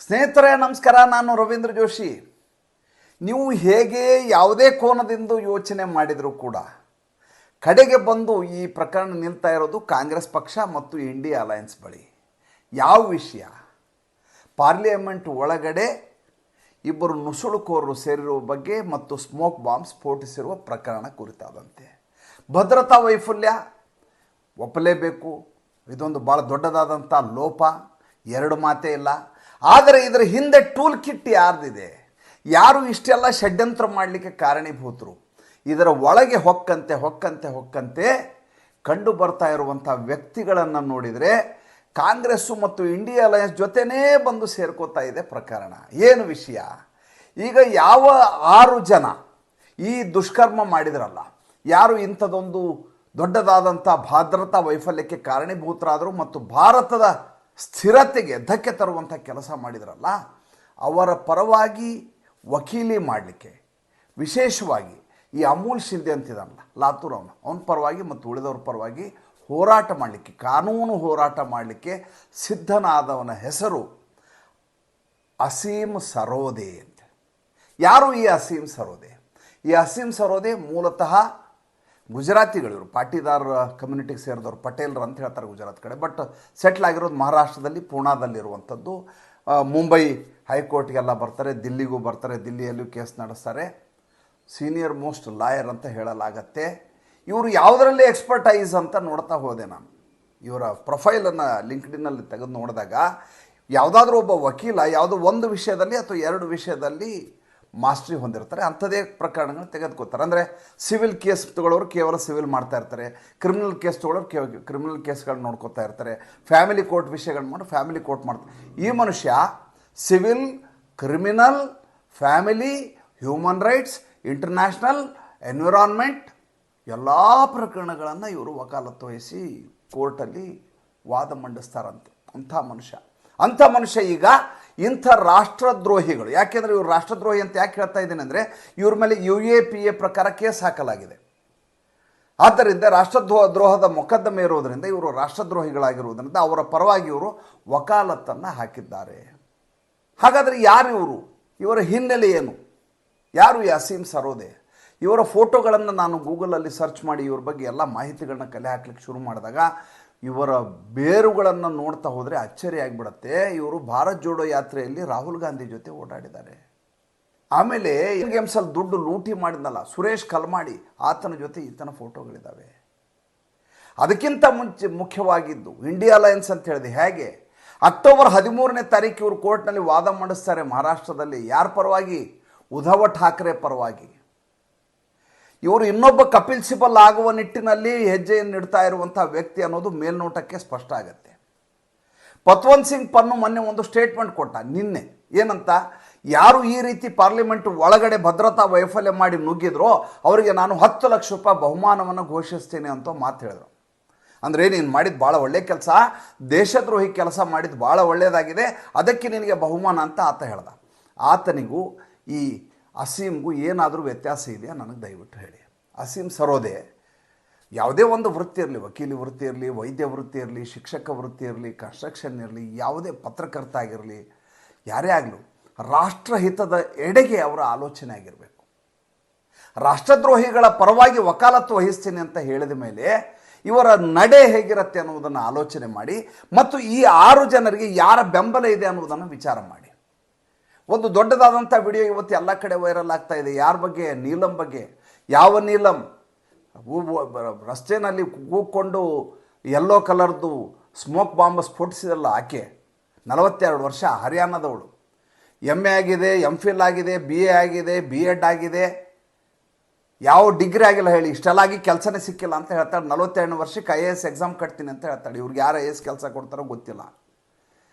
ಸ್ನೇಹಿತರೆ ನಮಸ್ಕಾರ, ನಾನು ರವೀಂದ್ರ ಜೋಶಿ. ನೀವು ಹೇಗೆ ಯಾವುದೇ ಕೋನದಿಂದ ಯೋಚನೆ ಮಾಡಿದರೂ ಕೂಡ ಕಡೆಗೆ ಬಂದು ಈ ಪ್ರಕರಣ ನಿಲ್ತಾ ಇರೋದು ಕಾಂಗ್ರೆಸ್ ಪಕ್ಷ ಮತ್ತು ಇಂಡಿಯಾ ಅಲಯನ್ಸ್ ಬಳಿ. ಯಾವ ವಿಷಯ? ಪಾರ್ಲಿಮೆಂಟ್ ಒಳಗಡೆ ಇಬ್ಬರು ನುಸುಳುಕೋರರು ಸೇರಿರುವ ಬಗ್ಗೆ ಮತ್ತು ಸ್ಮೋಕ್ ಬಾಂಬ್ ಸ್ಫೋಟಿಸಿರುವ ಪ್ರಕರಣ ಕುರಿತಾದಂತೆ. ಭದ್ರತಾ ವೈಫಲ್ಯ ಒಪ್ಪಲೇಬೇಕು, ಇದೊಂದು ಭಾಳ ದೊಡ್ಡದಾದಂಥ ಲೋಪ, ಎರಡು ಮಾತೇ ಇಲ್ಲ. ಆದರೆ ಇದರ ಹಿಂದೆ ಟೂಲ್ ಕಿಟ್ ಯಾರ್ದಿದೆ, ಯಾರು ಇಷ್ಟೆಲ್ಲ ಷಡ್ಯಂತ್ರ ಮಾಡಲಿಕ್ಕೆ ಕಾರಣೀಭೂತರು, ಇದರ ಒಳಗೆ ಹೊಕ್ಕಂತೆ ಕಂಡು ಬರ್ತಾ ಇರುವಂಥ ವ್ಯಕ್ತಿಗಳನ್ನು ನೋಡಿದರೆ ಕಾಂಗ್ರೆಸ್ಸು ಮತ್ತು ಇಂಡಿಯಾ ಅಲಯನ್ಸ್ ಜೊತೆನೇ ಬಂದು ಸೇರ್ಕೋತಾ ಇದೆ ಪ್ರಕರಣ. ಏನು ವಿಷಯ? ಈಗ ಯಾವ 6 ಜನ ಈ ದುಷ್ಕರ್ಮ ಮಾಡಿದ್ರಲ್ಲ, ಯಾರು ಇಂಥದ್ದೊಂದು ದೊಡ್ಡದಾದಂಥ ಭದ್ರತಾ ವೈಫಲ್ಯಕ್ಕೆ ಕಾರಣೀಭೂತರಾದರು ಮತ್ತು ಭಾರತದ ಸ್ಥಿರತೆಗೆ ಧಕ್ಕೆ ತರುವಂಥ ಕೆಲಸ ಮಾಡಿದ್ರಲ್ಲ, ಅವರ ಪರವಾಗಿ ವಕೀಲಿ ಮಾಡಲಿಕ್ಕೆ ವಿಶೇಷವಾಗಿ ಈ ಅಮೂಲ್ ಶಿಂದೆ ಅಂತಿದ್ದಾನಲ್ಲ, ಲಾತೂರ್ ಅವನ ಪರವಾಗಿ ಮತ್ತು ಉಳಿದವ್ರ ಪರವಾಗಿ ಹೋರಾಟ ಮಾಡಲಿಕ್ಕೆ, ಕಾನೂನು ಹೋರಾಟ ಮಾಡಲಿಕ್ಕೆ ಸಿದ್ಧನಾದವನ ಹೆಸರು ಅಸೀಮ್ ಸರೋದೆ ಅಂತ. ಯಾರು ಈ ಅಸೀಮ್ ಸರೋದೆ? ಈ ಅಸೀಮ್ ಸರೋದೆ ಮೂಲತಃ ಗುಜರಾತಿಗಳಿವರು, ಪಾಟೀದಾರ್ ಕಮ್ಯುನಿಟಿಗೆ ಸೇರಿದವರು, ಪಟೇಲ್ರು ಅಂತ ಹೇಳ್ತಾರೆ ಗುಜರಾತ್ ಕಡೆ. ಬಟ್ ಸೆಟ್ಲ್ ಆಗಿರೋದು ಮಹಾರಾಷ್ಟ್ರದಲ್ಲಿ, ಪೂನಾದಲ್ಲಿರುವಂಥದ್ದು. ಮುಂಬೈ ಹೈಕೋರ್ಟ್ಗೆಲ್ಲ ಬರ್ತಾರೆ, ದಿಲ್ಲಿಗೂ ಬರ್ತಾರೆ, ದಿಲ್ಲಿಯಲ್ಲೂ ಕೇಸ್ ನಡೆಸ್ತಾರೆ. ಸೀನಿಯರ್ ಮೋಸ್ಟ್ ಲಾಯರ್ ಅಂತ ಹೇಳಲಾಗತ್ತೆ. ಇವರು ಯಾವುದರಲ್ಲಿ ಎಕ್ಸ್ಪರ್ಟೈಸ್ ಅಂತ ನೋಡ್ತಾ ಹೋದೆ ನಾನು. ಇವರ ಪ್ರೊಫೈಲನ್ನು ಲಿಂಕ್ಡ್ಇನ್ನಲ್ಲಿ ತೆಗೆದು ನೋಡಿದಾಗ ಯಾವುದಾದ್ರೂ ಒಬ್ಬ ವಕೀಲ ಯಾವುದೋ ಒಂದು ವಿಷಯದಲ್ಲಿ ಅಥವಾ 2 ವಿಷಯದಲ್ಲಿ ಮಾಸ್ಟ್ರಿ ಹೊಂದಿರ್ತಾರೆ, ಅಂಥದ್ದೇ ಪ್ರಕರಣಗಳು ತೆಗೆದುಕೋತಾರೆ. ಅಂದರೆ ಸಿವಿಲ್ ಕೇಸ್ ತಗೊಳ್ಳೋರು ಕೇವಲ ಸಿವಿಲ್ ಮಾಡ್ತಾ ಇರ್ತಾರೆ, ಕ್ರಿಮಿನಲ್ ಕೇಸ್ ತಗೊಳ್ಳೋರು ಕ್ರಿಮಿನಲ್ ಕೇಸ್ಗಳನ್ನ ನೋಡ್ಕೋತಾ ಇರ್ತಾರೆ, ಫ್ಯಾಮಿಲಿ ಕೋರ್ಟ್ ವಿಷಯಗಳನ್ನ ಮಾಡಿ ಫ್ಯಾಮಿಲಿ ಕೋರ್ಟ್ ಮಾಡ್ತಾರೆ. ಈ ಮನುಷ್ಯ civil, criminal, family, human rights, international, environment ಎಲ್ಲ ಪ್ರಕರಣಗಳನ್ನು ಇವರು ವಕಾಲತ್ತು ವಹಿಸಿ ಕೋರ್ಟಲ್ಲಿ ವಾದ ಮಂಡಿಸ್ತಾರಂತೆ. ಅಂಥ ಮನುಷ್ಯ ಈಗ ಇಂಥ ರಾಷ್ಟ್ರದ್ರೋಹಿಗಳು, ಯಾಕೆಂದರೆ ಇವರು ರಾಷ್ಟ್ರದ್ರೋಹಿ ಅಂತ ಯಾಕೆ ಹೇಳ್ತಾ ಇದ್ದೇನೆ ಅಂದರೆ, ಇವ್ರ ಮೇಲೆ UAPA ಪ್ರಕಾರ ಕೇಸ್ ಹಾಕಲಾಗಿದೆ. ಆದ್ದರಿಂದ ರಾಷ್ಟ್ರದ್ರೋಹದ ಮೊಕದ್ದಮೆ ಇರೋದರಿಂದ ಇವರು ರಾಷ್ಟ್ರದ್ರೋಹಿಗಳಾಗಿರುವುದರಿಂದ ಅವರ ಪರವಾಗಿ ಇವರು ವಕಾಲತ್ತನ್ನು ಹಾಕಿದ್ದಾರೆ. ಹಾಗಾದರೆ ಯಾರು ಇವರು? ಇವರ ಹಿನ್ನೆಲೆ ಏನು? ಯಾರು ಈ ಅಸೀಮ್ ಸರೋದೆ? ಇವರ ಫೋಟೋಗಳನ್ನು ನಾನು ಗೂಗಲಲ್ಲಿ ಸರ್ಚ್ ಮಾಡಿ ಇವ್ರ ಬಗ್ಗೆ ಎಲ್ಲ ಮಾಹಿತಿಗಳನ್ನ ಕಲೆ ಹಾಕ್ಲಿಕ್ಕೆ ಶುರು ಮಾಡಿದಾಗ ಇವರ ಬೇರುಗಳನ್ನು ನೋಡ್ತಾ ಹೋದರೆ ಅಚ್ಚರಿ ಆಗಿಬಿಡುತ್ತೆ. ಇವರು ಭಾರತ್ ಜೋಡೋ ಯಾತ್ರೆಯಲ್ಲಿ ರಾಹುಲ್ ಗಾಂಧಿ ಜೊತೆ ಓಡಾಡಿದ್ದಾರೆ. ಆಮೇಲೆ ಗೇಮ್ಸಲ್ಲಿ ದುಡ್ಡು ಲೂಟಿ ಮಾಡಿದ್ನಲ್ಲ ಸುರೇಶ್ ಕಲ್ಮಾಡಿ, ಆತನ ಜೊತೆ ಈತನ ಫೋಟೋಗಳಿದ್ದಾವೆ. ಅದಕ್ಕಿಂತ ಮುಖ್ಯವಾಗಿದ್ದು ಇಂಡಿಯಾ ಅಲಯನ್ಸ್ ಅಂತ ಹೇಳಿದೆ. ಹೇಗೆ ಅಕ್ಟೋಬರ್ 13ನೇ ತಾರೀಕು ಇವರು ಕೋರ್ಟ್ನಲ್ಲಿ ವಾದ ಮಂಡಿಸ್ತಾರೆ ಮಹಾರಾಷ್ಟ್ರದಲ್ಲಿ. ಯಾರ ಪರವಾಗಿ? ಉದ್ಧವ್ ಠಾಕ್ರೆ ಪರವಾಗಿ. ಇವರು ಇನ್ನೊಬ್ಬ ಕಪಿಲ್ ಸಿಬಲ್ ಆಗುವ ನಿಟ್ಟಿನಲ್ಲಿ ಹೆಜ್ಜೆಯನ್ನು ಇಡ್ತಾ ಇರುವಂಥ ವ್ಯಕ್ತಿ ಅನ್ನೋದು ಮೇಲ್ನೋಟಕ್ಕೆ ಸ್ಪಷ್ಟ ಆಗುತ್ತೆ. ಪತ್ವಂತ್ ಸಿಂಗ್ ಪನ್ನು ಮೊನ್ನೆ ಒಂದು ಸ್ಟೇಟ್ಮೆಂಟ್ ಕೊಟ್ಟ ನಿನ್ನೆ. ಏನಂತ? ಯಾರು ಈ ರೀತಿ ಪಾರ್ಲಿಮೆಂಟ್ ಒಳಗಡೆ ಭದ್ರತಾ ವೈಫಲ್ಯ ಮಾಡಿ ನುಗ್ಗಿದ್ರೋ ಅವರಿಗೆ ನಾನು 10 ಲಕ್ಷ ರೂಪಾಯಿ ಬಹುಮಾನವನ್ನು ಘೋಷಿಸ್ತೇನೆ ಅಂತ ಮಾತು ಹೇಳಿದ್ರು. ಅಂದರೆ ನೀನು ಮಾಡಿದ್ದು ಭಾಳ ಒಳ್ಳೆಯ ಕೆಲಸ, ದೇಶದ್ರೋಹಿ ಕೆಲಸ ಮಾಡಿದ್ದು ಭಾಳ ಒಳ್ಳೆಯದಾಗಿದೆ, ಅದಕ್ಕೆ ನಿನಗೆ ಬಹುಮಾನ ಅಂತ ಆತ ಹೇಳ್ದ. ಆತನಿಗೂ ಈ ಅಸೀಮ್ಗೂ ಏನಾದರೂ ವ್ಯತ್ಯಾಸ ಇದೆಯಾ ನನಗೆ ದಯವಿಟ್ಟು ಹೇಳಿ. ಅಸೀಮ್ ಸರೋದೆ ಯಾವುದೇ ಒಂದು ವೃತ್ತಿ ಇರಲಿ, ವಕೀಲಿ ವೃತ್ತಿ ಇರಲಿ, ವೈದ್ಯ ವೃತ್ತಿ ಇರಲಿ, ಶಿಕ್ಷಕ ವೃತ್ತಿ ಇರಲಿ, ಕನ್ಸ್ಟ್ರಕ್ಷನ್ ಇರಲಿ, ಯಾವುದೇ ಪತ್ರಕರ್ತ ಆಗಿರಲಿ, ಯಾರೇ ಆಗಲಿ ರಾಷ್ಟ್ರಹಿತದ ಎಡೆಗೆ ಅವರ ಆಲೋಚನೆ ಆಗಿರಬೇಕು. ರಾಷ್ಟ್ರದ್ರೋಹಿಗಳ ಪರವಾಗಿ ವಕಾಲತ್ತು ವಹಿಸ್ತೀನಿ ಅಂತ ಹೇಳಿದ ಮೇಲೆ ಇವರ ನಡೆ ಹೇಗಿರುತ್ತೆ ಅನ್ನೋದನ್ನು ಆಲೋಚನೆ ಮಾಡಿ ಮತ್ತು ಈ 6 ಜನರಿಗೆ ಯಾರ ಬೆಂಬಲ ಇದೆ ಅನ್ನೋದನ್ನು ವಿಚಾರ ಮಾಡಿ. ಒಂದು ದೊಡ್ಡದಾದಂಥ ವಿಡಿಯೋ ಇವತ್ತು ಎಲ್ಲ ಕಡೆ ವೈರಲ್ ಆಗ್ತಾ ಇದೆ. ಯಾರ ಬಗ್ಗೆ? ನೀಲಂ ಬಗ್ಗೆ. ಯಾವ ನೀಲಂ? ರಸ್ತೆಯಲ್ಲಿ ಕೂಗ್ಕೊಂಡು ಯೆಲ್ಲೋ ಕಲರ್ದು ಸ್ಮೋಕ್ ಬಾಂಬ್ ಸ್ಫೋಟಿಸಿದಲ್ಲ ಆಕೆ, 42 ವರ್ಷ, ಹರಿಯಾಣದವಳು. MA ಆಗಿದೆ, MPhil ಆಗಿದೆ, BA ಆಗಿದೆ, B.Ed ಆಗಿದೆ, ಯಾವ ಡಿಗ್ರಿ ಆಗಿಲ್ಲ ಹೇಳಿ, ಇಷ್ಟೆಲ್ಲ ಆಗಿ ಕೆಲಸನೇ ಸಿಕ್ಕಿಲ್ಲ ಅಂತ ಹೇಳ್ತಾಳೆ. 42 ವರ್ಷಕ್ಕೆ IAS ಎಕ್ಸಾಮ್ ಕಟ್ತೀನಿ ಅಂತ ಹೇಳ್ತಾಳೆ. ಇವ್ರಿಗೆ ಯಾರು IAS ಕೆಲಸ ಕೊಡ್ತಾರೋ ಗೊತ್ತಿಲ್ಲ.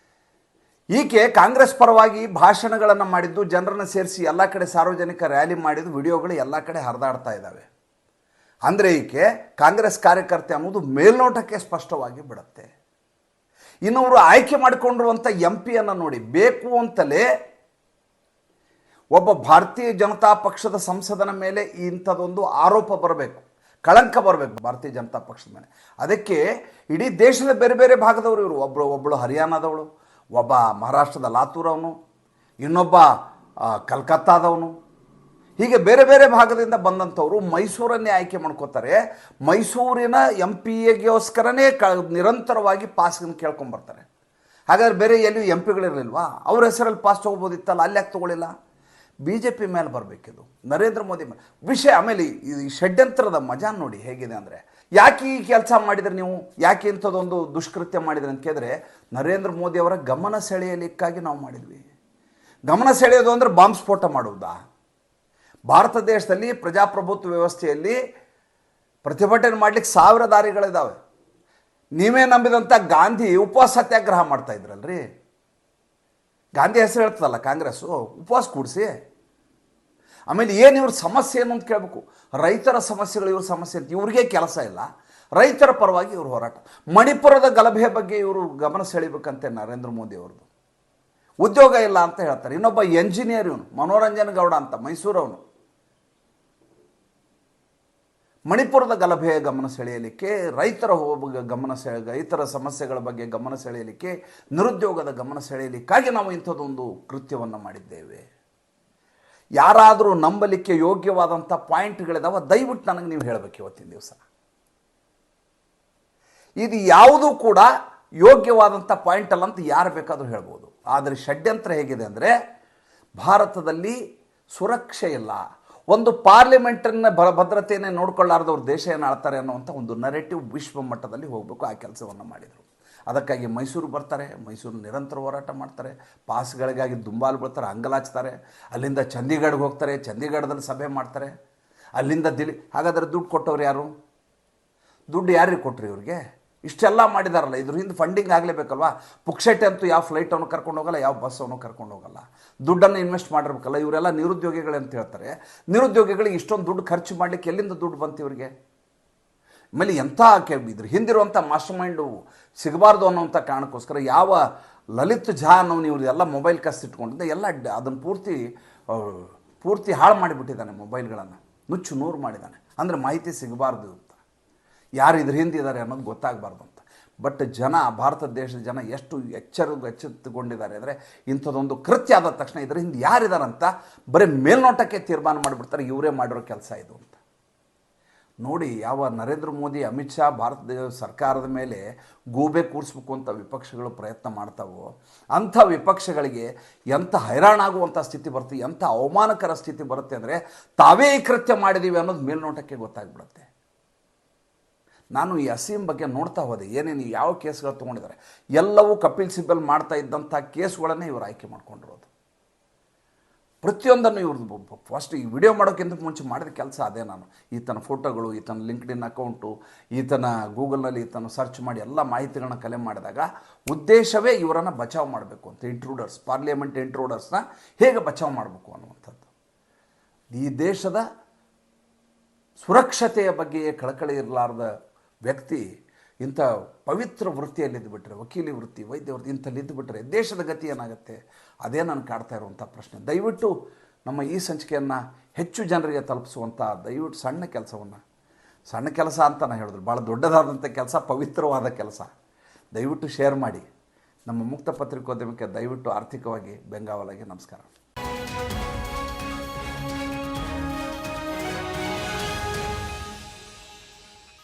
ಈಕೆ ಕಾಂಗ್ರೆಸ್ ಪರವಾಗಿ ಭಾಷಣಗಳನ್ನು ಮಾಡಿದ್ದು, ಜನರನ್ನು ಸೇರಿಸಿ ಎಲ್ಲ ಕಡೆ ಸಾರ್ವಜನಿಕ ರ್ಯಾಲಿ ಮಾಡಿದ್ದು ವಿಡಿಯೋಗಳು ಎಲ್ಲ ಕಡೆ ಹರಿದಾಡ್ತಾ ಇದ್ದಾವೆ. ಅಂದರೆ ಈಕೆ ಕಾಂಗ್ರೆಸ್ ಕಾರ್ಯಕರ್ತೆ ಅನ್ನೋದು ಮೇಲ್ನೋಟಕ್ಕೆ ಸ್ಪಷ್ಟವಾಗಿ ಬಿಡುತ್ತೆ. ಇನ್ನು ಅವರು ಆಯ್ಕೆ ಮಾಡಿಕೊಂಡಿರುವಂಥ MP ನೋಡಿ, ಬೇಕು ಅಂತಲೇ ಒಬ್ಬ ಭಾರತೀಯ ಜನತಾ ಪಕ್ಷದ ಸಂಸದನ ಮೇಲೆ ಇಂಥದ್ದೊಂದು ಆರೋಪ ಬರಬೇಕು, ಕಳಂಕ ಬರಬೇಕು ಭಾರತೀಯ ಜನತಾ ಪಕ್ಷದ ಮೇಲೆ. ಅದಕ್ಕೆ ಇಡೀ ದೇಶದ ಬೇರೆ ಬೇರೆ ಭಾಗದವರು ಇವರು, ಒಬ್ಬಳು ಹರಿಯಾಣದವಳು, ಒಬ್ಬ ಮಹಾರಾಷ್ಟ್ರದ ಲಾತೂರವನು, ಇನ್ನೊಬ್ಬ ಕಲ್ಕತ್ತಾದವನು, ಹೀಗೆ ಬೇರೆ ಬೇರೆ ಭಾಗದಿಂದ ಬಂದಂಥವರು ಮೈಸೂರನ್ನೇ ಆಯ್ಕೆ ಮಾಡ್ಕೋತಾರೆ. ಮೈಸೂರಿನ MP ಗೋಸ್ಕರನೇ ನಿರಂತರವಾಗಿ ಪಾಸ್ಗಳನ್ನು ಕೇಳ್ಕೊಂಬರ್ತಾರೆ. ಹಾಗಾದ್ರೆ ಬೇರೆ ಎಲ್ಲಿಯೂ MP ಗಳಿರಲಿಲ್ವಾ? ಅವ್ರ ಹೆಸರಲ್ಲಿ ಪಾಸ್ ತೊಗೋಬೋದಿತ್ತಲ್ಲ, ಅಲ್ಲಿ ಯಾಕೆ ತೊಗೊಳ್ಳಿಲ್ಲ? BJP ಮೇಲೆ ಬರಬೇಕಿದು, ನರೇಂದ್ರ ಮೋದಿ ಮೇಲೆ ವಿಷಯ. ಆಮೇಲೆ ಈ ಷಡ್ಯಂತ್ರದ ಮಜಾ ನೋಡಿ ಹೇಗಿದೆ ಅಂದರೆ, ಯಾಕೆ ಈ ಕೆಲಸ ಮಾಡಿದರೆ ನೀವು, ಯಾಕೆ ಇಂಥದ್ದೊಂದು ದುಷ್ಕೃತ್ಯ ಮಾಡಿದ್ರಿ ಅಂತ ಕೇಳಿದ್ರೆ, ನರೇಂದ್ರ ಮೋದಿ ಅವರ ಗಮನ ಸೆಳೆಯಲಿಕ್ಕಾಗಿ ನಾವು ಮಾಡಿದ್ವಿ. ಗಮನ ಸೆಳೆಯೋದು ಅಂದರೆ ಬಾಂಬ್ ಸ್ಫೋಟ ಮಾಡುವುದಾ? ಭಾರತ ದೇಶದಲ್ಲಿ ಪ್ರಜಾಪ್ರಭುತ್ವ ವ್ಯವಸ್ಥೆಯಲ್ಲಿ ಪ್ರತಿಭಟನೆ ಮಾಡಲಿಕ್ಕೆ 1000 ದಾರಿಗಳಿದ್ದಾವೆ. ನೀವೇ ನಂಬಿದಂಥ ಗಾಂಧಿ ಉಪವಾಸ ಸತ್ಯಾಗ್ರಹ ಮಾಡ್ತಾ ಇದ್ರಲ್ರಿ. ಗಾಂಧಿ ಹೆಸರು ಹೇಳ್ತದಲ್ಲ ಕಾಂಗ್ರೆಸ್ಸು, ಉಪವಾಸ ಕೂಡಿಸಿ. ಆಮೇಲೆ ಏನು ಇವ್ರ ಸಮಸ್ಯೆ ಏನು ಅಂತ ಕೇಳಬೇಕು. ರೈತರ ಸಮಸ್ಯೆಗಳು ಇವ್ರ ಸಮಸ್ಯೆ ಅಂತ, ಇವ್ರಿಗೆ ಕೆಲಸ ಇಲ್ಲ. ರೈತರ ಪರವಾಗಿ ಇವರು ಹೋರಾಟ. ಮಣಿಪುರದ ಗಲಭೆ ಬಗ್ಗೆ ಇವರು ಗಮನ ಸೆಳಿಬೇಕಂತೆ ನರೇಂದ್ರ ಮೋದಿ ಅವ್ರದ್ದು. ಉದ್ಯೋಗ ಇಲ್ಲ ಅಂತ ಹೇಳ್ತಾರೆ. ಇನ್ನೊಬ್ಬ ಎಂಜಿನಿಯರ್ ಇವನು ಮನೋರಂಜನ್ ಗೌಡ ಅಂತ, ಮೈಸೂರವನು. ಮಣಿಪುರದ ಗಲಭೆಯ ಗಮನ ಸೆಳೆಯಲಿಕ್ಕೆ, ರೈತರ ಸಮಸ್ಯೆಗಳ ಬಗ್ಗೆ ಗಮನ ಸೆಳೆಯಲಿಕ್ಕೆ, ನಿರುದ್ಯೋಗದ ಗಮನ ಸೆಳೆಯಲಿಕ್ಕಾಗಿ ನಾವು ಇಂಥದ್ದೊಂದು ಕೃತ್ಯವನ್ನು ಮಾಡಿದ್ದೇವೆ. ಯಾರಾದರೂ ನಂಬಲಿಕ್ಕೆ ಯೋಗ್ಯವಾದಂಥ ಪಾಯಿಂಟ್ಗಳಿದಾವ, ದಯವಿಟ್ಟು ನನಗೆ ನೀವು ಹೇಳಬೇಕು ಇವತ್ತಿನ ದಿವಸ. ಇದು ಯಾವುದೂ ಕೂಡ ಯೋಗ್ಯವಾದಂಥ ಪಾಯಿಂಟ್ ಅಲ್ಲ ಅಂತ ಯಾರು ಬೇಕಾದರೂ ಹೇಳ್ಬೋದು. ಆದರೆ ಷಡ್ಯಂತ್ರ ಹೇಗಿದೆ ಅಂದರೆ, ಭಾರತದಲ್ಲಿ ಸುರಕ್ಷೆ ಇಲ್ಲ, ಒಂದು ಪಾರ್ಲಿಮೆಂಟನ್ನು ಭದ್ರತೆಯನ್ನೇ ನೋಡ್ಕೊಳ್ಳಾರ್ದವ್ರು ದೇಶ ಏನು ಆಳ್ತಾರೆ ಅನ್ನೋವಂಥ ಒಂದು ನರೇಟಿವ್ ವಿಶ್ವ ಮಟ್ಟದಲ್ಲಿ ಹೋಗಬೇಕು. ಆ ಕೆಲಸವನ್ನು ಮಾಡಿದರು. ಅದಕ್ಕಾಗಿ ಮೈಸೂರು ಬರ್ತಾರೆ, ಮೈಸೂರು ನಿರಂತರ ಹೋರಾಟ ಮಾಡ್ತಾರೆ, ಪಾಸ್ಗಳಿಗಾಗಿ ದುಂಬಾಲು ಬೀಳ್ತಾರೆ, ಅಂಗಲಾಚ್ತಾರೆ. ಅಲ್ಲಿಂದ ಚಂಡೀಗಢಗೆ ಹೋಗ್ತಾರೆ, ಚಂಡೀಗಢದಲ್ಲಿ ಸಭೆ ಮಾಡ್ತಾರೆ, ಅಲ್ಲಿಂದ ಹಾಗಾದರೆ ದುಡ್ಡು ಕೊಟ್ಟವ್ರು ಯಾರು? ದುಡ್ಡು ಯಾರಿಗೆ ಕೊಟ್ಟರು ಇವ್ರಿಗೆ? ಇಷ್ಟೆಲ್ಲ ಮಾಡಿದಾರಲ್ಲ, ಇದ್ರ ಹಿಂದೆ ಫಂಡಿಂಗ್ ಆಗಲೇಬೇಕಲ್ವಾ? ಪುಕ್ಷಟೆ ಅಂತೂ ಯಾವ ಫ್ಲೈಟನ್ನು ಕರ್ಕೊಂಡು ಹೋಗಲ್ಲ, ಯಾವ ಬಸ್ಸನ್ನು ಕರ್ಕೊಂಡು ಹೋಗಲ್ಲ. ದುಡ್ಡನ್ನು ಇನ್ವೆಸ್ಟ್ ಮಾಡಿರ್ಬೇಕಲ್ಲ. ಇವರೆಲ್ಲ ನಿರುದ್ಯೋಗಿಗಳು ಅಂತ ಹೇಳ್ತಾರೆ. ನಿರುದ್ಯೋಗಿಗಳಿಗೆ ಇಷ್ಟೊಂದು ದುಡ್ಡು ಖರ್ಚು ಮಾಡಲಿಕ್ಕೆ ಎಲ್ಲಿಂದ ದುಡ್ಡು ಬಂತು ಇವರಿಗೆ? ಆಮೇಲೆ ಎಂಥ ಇದ್ರ ಹಿಂದಿರುವಂಥ ಮಾಸ್ಟರ್ ಮೈಂಡು ಸಿಗಬಾರ್ದು ಅನ್ನೋಂಥ ಕಾರಣಕ್ಕೋಸ್ಕರ ಯಾವ ಲಲಿತ್ ಝಾ ಅನ್ನೋನು ಇವ್ರದೆಲ್ಲ ಮೊಬೈಲ್ ಕಸಿಟ್ಕೊಂಡಿದ್ದೆ ಎಲ್ಲ ಅದನ್ನು ಪೂರ್ತಿ ಹಾಳು ಮಾಡಿಬಿಟ್ಟಿದ್ದಾನೆ. ಮೊಬೈಲ್ಗಳನ್ನು ನುಚ್ಚು ನೂರು ಮಾಡಿದ್ದಾನೆ. ಅಂದರೆ ಮಾಹಿತಿ ಸಿಗಬಾರ್ದು ಅಂತ, ಯಾರು ಇದ್ರ ಹಿಂದಿದ್ದಾರೆ ಅನ್ನೋದು ಗೊತ್ತಾಗಬಾರ್ದು ಅಂತ. ಬಟ್ ಭಾರತ ದೇಶದ ಜನ ಎಷ್ಟು ಎಚ್ಚೆತ್ತುಕೊಂಡಿದ್ದಾರೆ ಅಂದರೆ, ಇಂಥದ್ದೊಂದು ಕೃತ್ಯ ಆದ ತಕ್ಷಣ ಇದರ ಹಿಂದೆ ಯಾರಿದಾರಂತ ಬರೀ ಮೇಲ್ನೋಟಕ್ಕೆ ತೀರ್ಮಾನ ಮಾಡಿಬಿಡ್ತಾರೆ, ಇವರೇ ಮಾಡಿರೋ ಕೆಲಸ ಇದು ಅಂತ. ನೋಡಿ, ಯಾವ ನರೇಂದ್ರ ಮೋದಿ, ಅಮಿತ್ ಶಾ ಭಾರತ ಸರ್ಕಾರದ ಮೇಲೆ ಗೂಬೆ ಕೂರಿಸ್ಬೇಕು ಅಂತ ವಿಪಕ್ಷಗಳು ಪ್ರಯತ್ನ ಮಾಡ್ತಾವೋ, ಅಂಥ ವಿಪಕ್ಷಗಳಿಗೆ ಎಂಥ ಹೈರಾಣಾಗುವಂಥ ಸ್ಥಿತಿ ಬರುತ್ತೆ, ಎಂಥ ಅವಮಾನಕರ ಸ್ಥಿತಿ ಬರುತ್ತೆ ಅಂದರೆ, ತಾವೇ ಈ ಕೃತ್ಯ ಮಾಡಿದ್ದೀವಿ ಅನ್ನೋದು ಮೇಲ್ನೋಟಕ್ಕೆ ಗೊತ್ತಾಗ್ಬಿಡುತ್ತೆ. ನಾನು ಈ ಅಸೀಮ್ ಬಗ್ಗೆ ನೋಡ್ತಾ ಹೋದೆ, ಏನೇನು ಯಾವ ಕೇಸ್ಗಳು ತೊಗೊಂಡಿದ್ದಾರೆ. ಎಲ್ಲವೂ ಕಪಿಲ್ ಸಿಬ್ಬಲ್ ಮಾಡ್ತಾ ಇದ್ದಂಥ ಕೇಸ್ಗಳನ್ನೇ ಇವರು ಆಯ್ಕೆ ಮಾಡ್ಕೊಂಡಿರೋದು. ಪ್ರತಿಯೊಂದನ್ನು ಇವ್ರದ್ದು ಫಸ್ಟ್ ಈ ವಿಡಿಯೋ ಮಾಡೋಕ್ಕಿಂತ ಮುಂಚೆ ಮಾಡಿದ ಕೆಲಸ ಅದೇ. ನಾನು ಈತನ ಫೋಟೋಗಳು, ಈತನ ಲಿಂಕ್ಡ್ಇನ್ ಅಕೌಂಟು, ಈತನ ಗೂಗಲ್ನಲ್ಲಿ ಈತನ ಸರ್ಚ್ ಮಾಡಿ ಎಲ್ಲ ಮಾಹಿತಿಗಳನ್ನ ಕಲೆ ಮಾಡಿದಾಗ ಉದ್ದೇಶವೇ ಇವರನ್ನು ಬಚಾವ್ ಮಾಡಬೇಕು ಅಂತ. ಪಾರ್ಲಿಮೆಂಟ್ ಇಂಟ್ರೂಡರ್ಸ್ನ ಹೇಗೆ ಬಚಾವ್ ಮಾಡಬೇಕು ಅನ್ನುವಂಥದ್ದು. ಈ ದೇಶದ ಸುರಕ್ಷತೆಯ ಬಗ್ಗೆ ಕಳಕಳಿ ಇರಲಾರ್ದ ವ್ಯಕ್ತಿ ಇಂಥ ಪವಿತ್ರ ವೃತ್ತಿಯಲ್ಲಿದ್ದುಬಿಟ್ರೆ, ವಕೀಲಿ ವೃತ್ತಿ, ವೈದ್ಯ ವೃತ್ತಿ ಇಂಥಲ್ಲಿದ್ದುಬಿಟ್ರೆ ದೇಶದ ಗತಿ ಏನಾಗುತ್ತೆ? ಅದೇ ನಾನು ಕಾಡ್ತಾ ಇರುವಂಥ ಪ್ರಶ್ನೆ. ದಯವಿಟ್ಟು ನಮ್ಮ ಈ ಸಂಚಿಕೆಯನ್ನು ಹೆಚ್ಚು ಜನರಿಗೆ ತಲುಪಿಸುವಂಥ ದಯವಿಟ್ಟು ಸಣ್ಣ ಕೆಲಸ ಅಂತ ನಾನು ಹೇಳಿದ್ರು, ಭಾಳ ದೊಡ್ಡದಾದಂಥ ಕೆಲಸ, ಪವಿತ್ರವಾದ ಕೆಲಸ. ದಯವಿಟ್ಟು ಶೇರ್ ಮಾಡಿ. ನಮ್ಮ ಮುಕ್ತ ಪತ್ರಿಕೋದ್ಯಮಕ್ಕೆ ದಯವಿಟ್ಟು ಆರ್ಥಿಕವಾಗಿ ಬೆಂಗಾವಲಾಗಿ ನಮಸ್ಕಾರ.